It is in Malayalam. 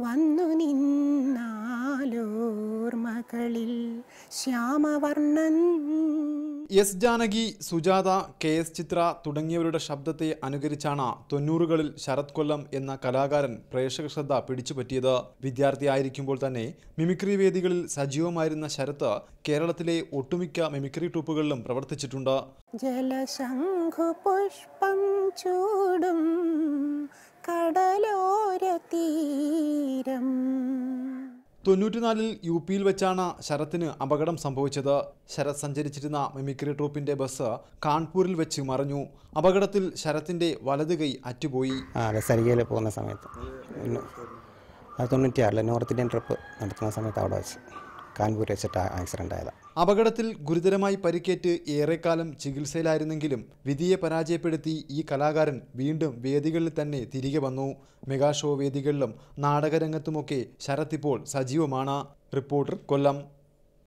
വന്നു നിന്നാലോർമകളിൽ ശ്യാമവർണ്ണൻ. S Janaki, Sujatha, K S. ചിത്ര തുടങ്ങിയവരുടെ ശബ്ദത്തെ അനുകരിച്ചാണ് 90കളിൽ ശരത് കൊല്ലം എന്ന കലാകാരൻ പ്രേക്ഷക ശ്രദ്ധ പിടിച്ചുപറ്റിയത്. വിദ്യാർത്ഥിയായിരിക്കുമ്പോൾ തന്നെ മിമിക്രി വേദികളിൽ സജീവമായിരുന്ന ശരത് കേരളത്തിലെ ഒട്ടുമിക്ക മിമിക്രി ട്രൂപ്പുകളിലും പ്രവർത്തിച്ചിട്ടുണ്ട്. ജലശംഖുപുഷ്പം ചൂടും കടലോര തീരം. 94-ൽ യു.പിയിൽ വെച്ചാണ് ശരത്തിന് അപകടം സംഭവിച്ചത്. ശരത് സഞ്ചരിച്ചിരുന്ന മിമിക്രി ട്രൂപ്പിന്റെ ബസ് കാൺപൂരിൽ വെച്ച് മറിഞ്ഞു. അപകടത്തിൽ ശരത്തിന്റെ വലത് കൈ അറ്റുപോയി. സരികയിൽ പോകുന്ന സമയത്ത് 96 നോർത്ത് ഇന്ത്യൻ ട്രിപ്പ് നടത്തുന്ന സമയത്ത് അവിടെ വെച്ച് കാൺപൂർ വെച്ചിട്ട് ആക്സിഡന്റ് ആയത്. അപകടത്തിൽ ഗുരുതരമായി പരിക്കേറ്റ് ഏറെക്കാലം ചികിത്സയിലായിരുന്നെങ്കിലും വിധിയെ പരാജയപ്പെടുത്തി ഈ കലാകാരൻ വീണ്ടും വേദികളിൽ തന്നെ തിരികെ വന്നു. മെഗാ ഷോ വേദികളിലും നാടകരംഗത്തുമൊക്കെ ശരത് ഇപ്പോൾ സജീവമാണ്. റിപ്പോർട്ടർ, കൊല്ലം.